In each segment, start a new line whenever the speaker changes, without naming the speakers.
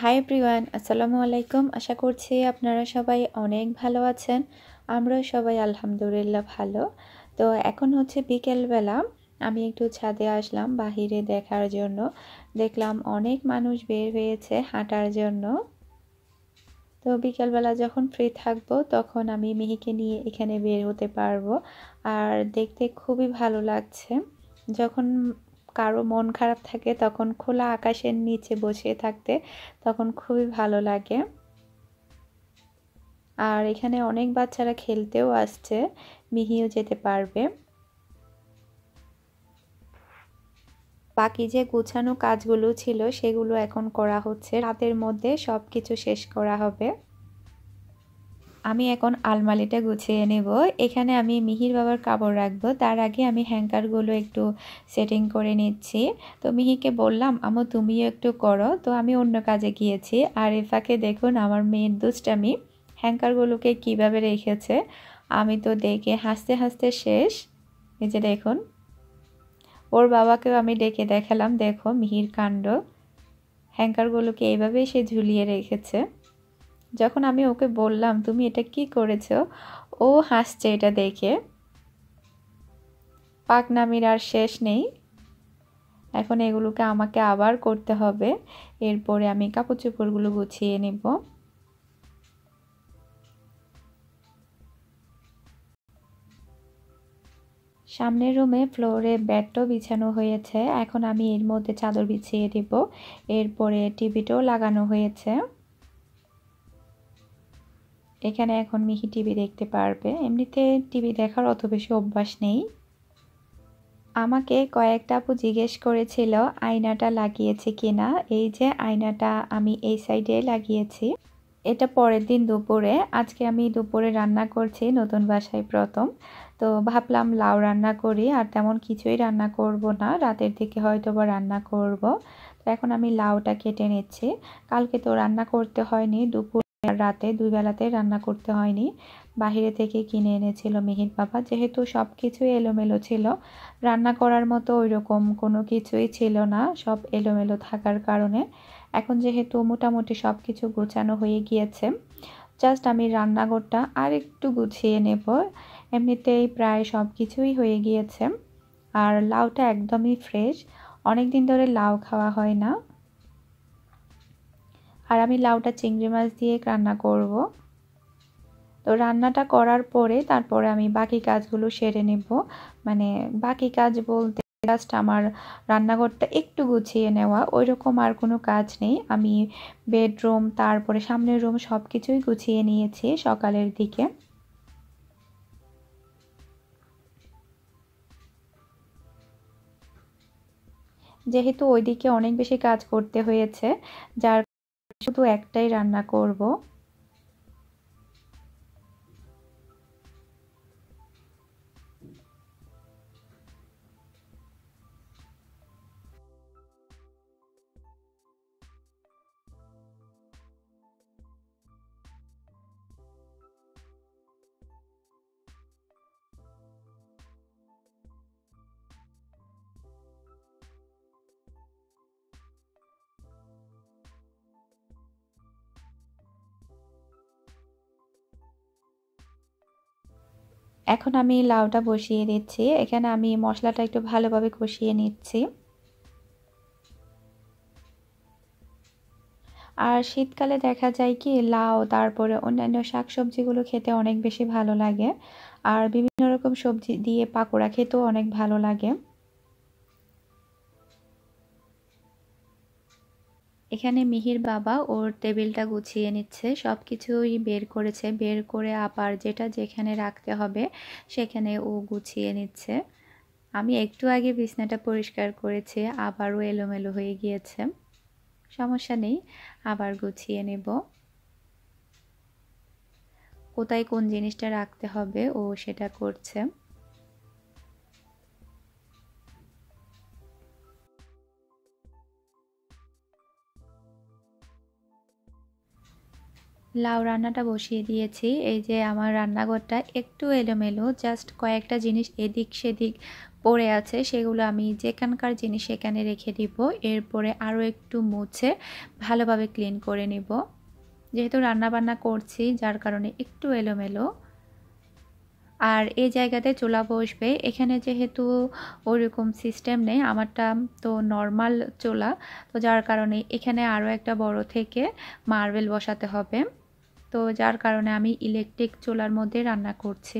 Hi everyone, আসসালামু আলাইকুম। আশা করছি আপনারা সবাই অনেক ভালো আছেন। আমরাও সবাই আলহামদুলিল্লাহ ভালো। তো এখন হচ্ছে বিকেলবেলা, আমি একটু ছাদে আসলাম বাহিরে দেখার জন্য। দেখলাম অনেক মানুষ বের হয়েছে হাঁটার জন্য। তো বিকেলবেলা যখন ফ্রি থাকবো তখন আমি মিহিকে নিয়ে এখানে বের হতে পারবো। আর দেখতে খুবই ভালো লাগছে। যখন কারো মন খারাপ থাকে তখন খোলা আকাশের নিচে বসে থাকতে তখন খুবই ভালো লাগে। আর এখানে অনেক বাচ্চারা খেলতেও আসছে, মিহিও যেতে পারবে। বাকি যে গুছানো কাজগুলো ছিল সেগুলো এখন করা হচ্ছে, রাতের মধ্যে সব কিছু শেষ করা হবে। আমি এখন আলমারিটা গুছিয়ে নেব। এখানে আমি মিহির বাবার কাপড় রাখবো, তার আগে আমি হ্যাঙ্গারগুলো একটু সেটিং করে নিচ্ছি। তো মিহিকে বললাম, আম্মু তুমিও একটু করো। তো আমি অন্য কাজে গিয়েছি। আর এ ফাঁকে দেখুন আমার মেয়ের দুষ্টামি, হ্যাঙ্গারগুলোকে কিভাবে রেখেছে। আমি তো দেখে হাসতে হাসতে শেষ। এই যে দেখুন, ওর বাবাকেও আমি ডেকে দেখালাম, দেখো মিহির কাণ্ড, হ্যাঙ্গারগুলোকে এইভাবেই সে ঝুলিয়ে রেখেছে। যখন আমি ওকে বললাম তুমি এটা কি করেছো, ও হাসছে এটা দেখে। পাকনামির আর শেষ নেই। এখন এগুলোকে আমাকে আবার করতে হবে। এরপরে আমি কাপড় চোপড়গুলো গুছিয়ে নেব। সামনের রুমে ফ্লোরে বেডও বিছানো হয়েছে, এখন আমি এর মধ্যে চাদর বিছিয়ে দিব। এরপরে টিভিটাও লাগানো হয়েছে। এখানে এখন মিহি টিভি দেখতে পারবে। এমনিতে টিভি দেখার অত বেশি অভ্যাস নেই। আমাকে কয়েকটা আপু জিজ্ঞেস করেছিল আয়নাটা লাগিয়েছে কিনা। এই যে আয়নাটা আমি এই সাইডে লাগিয়েছি। এটা পরের দিন দুপুরে, আজকে আমি দুপুরে রান্না করছি নতুন বাসায় প্রথম। তো ভাবলাম লাউ রান্না করি, আর তেমন কিছুই রান্না করব না, রাতের দিকে হয়তো বা রান্না করব। তো এখন আমি লাউটা কেটে নিচ্ছি। কালকে তো রান্না করতে হয়নি, দুপুর আর রাতে দুই বেলাতেই রান্না করতে হয়নি। বাইরে থেকে কিনে এনেছিল মিহির বাবা, যেহেতু সব কিছুই এলোমেলো ছিল, রান্না করার মতো ওইরকম কোনো কিছুই ছিল না, সব এলোমেলো থাকার কারণে। এখন যেহেতু মোটামুটি সব কিছু গোছানো হয়ে গিয়েছে, জাস্ট আমি রান্নাঘরটা আর একটু গুছিয়ে নেব। এমনিতেই প্রায় সব কিছুই হয়ে গিয়েছে। আর লাউটা একদমই ফ্রেশ, অনেক দিন ধরে লাউ খাওয়া হয় না। আর আমি লাউটা চিংড়ি মাছ দিয়ে রান্না করব। তো রান্নাটা করার পরে তারপরে আমি বাকি কাজগুলো সেরে নেব। মানে বাকি কাজ বলতে জাস্ট আমার রান্নাঘরটা একটু গুছিয়ে নেওয়া, ওইরকম আর কোনো কাজ নেই। আমি বেডরুম তারপরে সামনের রুম সব কিছুই গুছিয়ে নিয়েছি সকালের দিকে। যেহেতু ওইদিকে অনেক বেশি কাজ করতে হয়েছে, যার শুধু একটাই রান্না করব। এখন আমি লাউটা বসিয়ে দিচ্ছি। এখানে আমি মশলাটা একটু ভালোভাবে কষিয়ে নিচ্ছি। আর শীতকালে দেখা যায় কি লাউ তারপরে অন্যান্য শাকসবজিগুলো খেতে অনেক বেশি ভালো লাগে। আর বিভিন্ন রকম সবজি দিয়ে পাকোড়া খেতেও অনেক ভালো লাগে। এখানে মিহির বাবা ওর টেবিলটা গুছিয়ে নিচ্ছে, সব কিছুই বের করেছে, বের করে আবার যেটা যেখানে রাখতে হবে সেখানে ও গুছিয়ে নিচ্ছে। আমি একটু আগে বিছনাটা পরিষ্কার করেছি, আবারও এলোমেলো হয়ে গিয়েছে। সমস্যা নেই, আবার গুছিয়ে নেব। কোথায় কোন জিনিসটা রাখতে হবে ও সেটা করছে। লাউ রান্নাটা বসিয়ে দিয়েছি। এই যে আমার রান্নাঘরটা একটু এলোমেলো, জাস্ট কয়েকটা জিনিস এদিক সেদিক পড়ে আছে সেগুলো আমি যেখানকার জিনিস সেখানে রেখে দিব। এরপরে আরও একটু মুছে ভালোভাবে ক্লিন করে নিব। যেহেতু রান্নাবান্না করছি যার কারণে একটু এলোমেলো। আর এই জায়গাতে চুলা বসবে, এখানে যেহেতু ওইরকম সিস্টেম নেই, আমারটা তো নর্মাল চুলা, তো যার কারণে এখানে আরও একটা বড় থেকে মার্বেল বসাতে হবে। তো যার কারণে আমি ইলেকট্রিক চুলার মধ্যে রান্না করছি।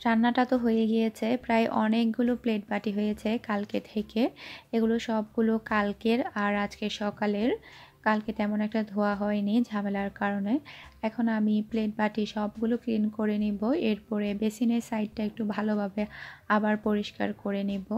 রান্নাটা তো হয়ে গিয়েছে, প্রায় অনেকগুলো প্লেট বাটি হয়েছে কালকে থেকে। এগুলো সবগুলো কালকের আর আজকে সকালের। কালকে তেমন একটা ধোয়া হয়নি ঝামেলার কারণে। এখন আমি প্লেট বাটি সবগুলো ক্লিন করে নিব, এরপরে বেসিনের সাইডটা একটু ভালোভাবে আবার পরিষ্কার করে নিব।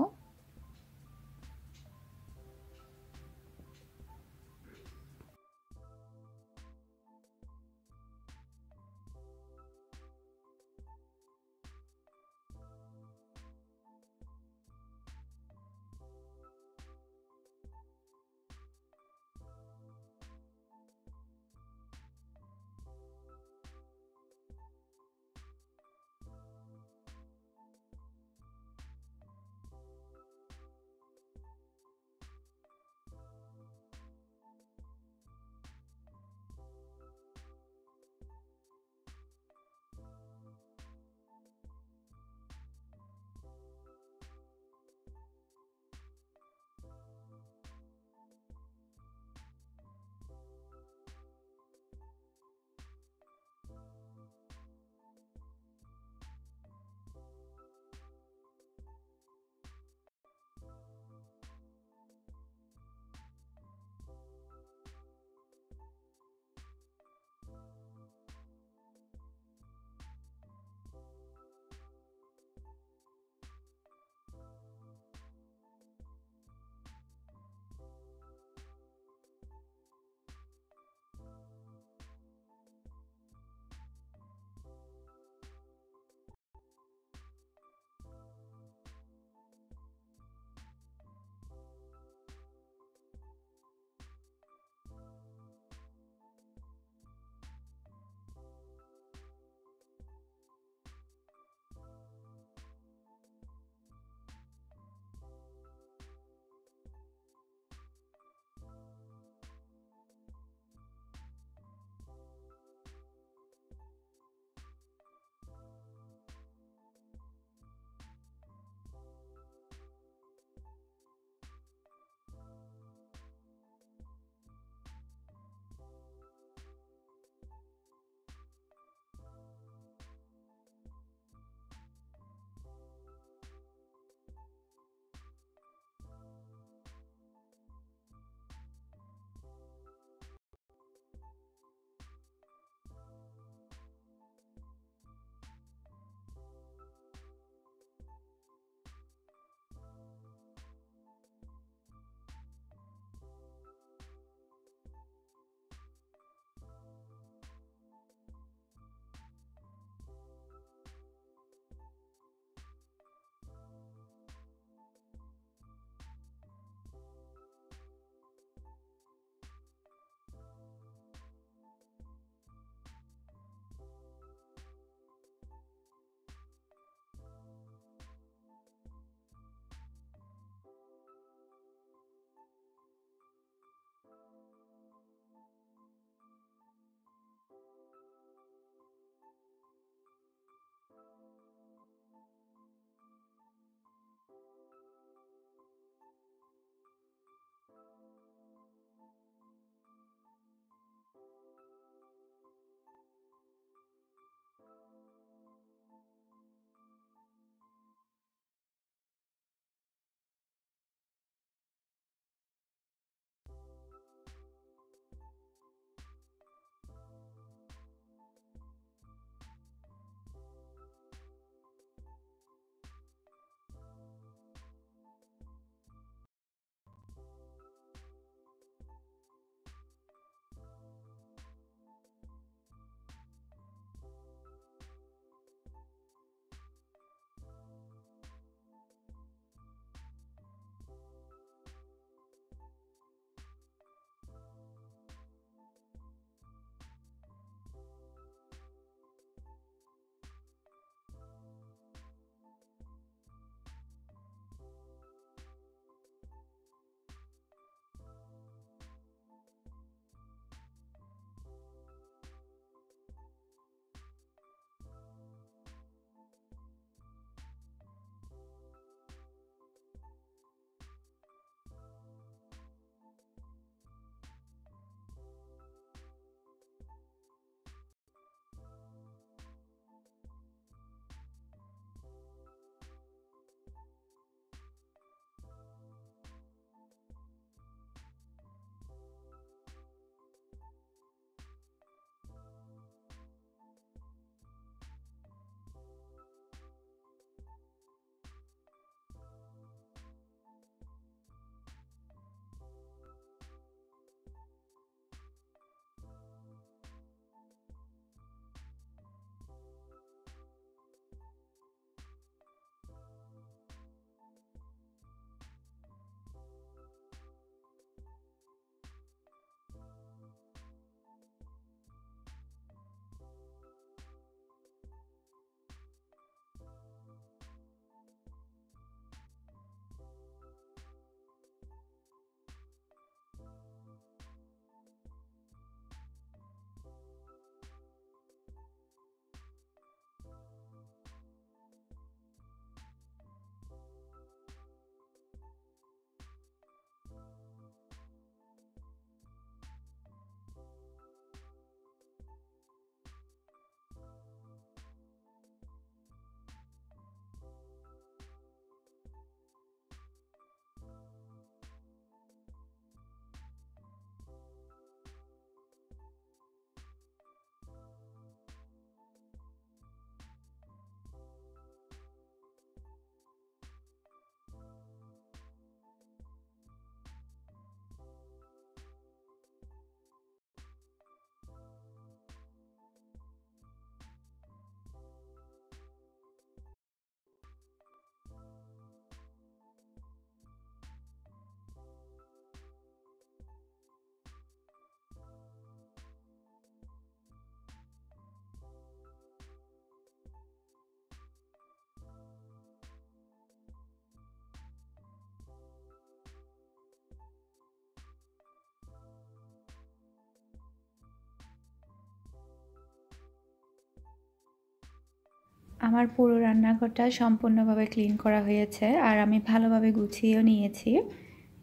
আমার পুরো রান্নাঘরটা সম্পূর্ণভাবে ক্লিন করা হয়েছে আর আমি ভালোভাবে গুছিয়েও নিয়েছি।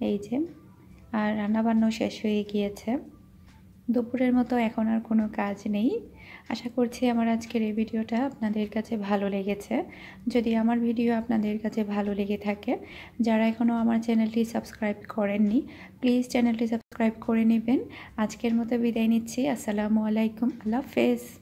এই যে, আর রান্নাবান্নাও শেষ হয়ে গিয়েছে। দুপুরের মতো এখন আর কোনো কাজ নেই। আশা করছি আমার আজকের এই ভিডিওটা আপনাদের কাছে ভালো লেগেছে। যদি আমার ভিডিও আপনাদের কাছে ভালো লেগে থাকে, যারা এখনও আমার চ্যানেলটি সাবস্ক্রাইব করেননি, প্লিজ চ্যানেলটি সাবস্ক্রাইব করে নেবেন। আজকের মতো বিদায় নিচ্ছি। আসসালামু আলাইকুম, আল্লাহ হাফেজ।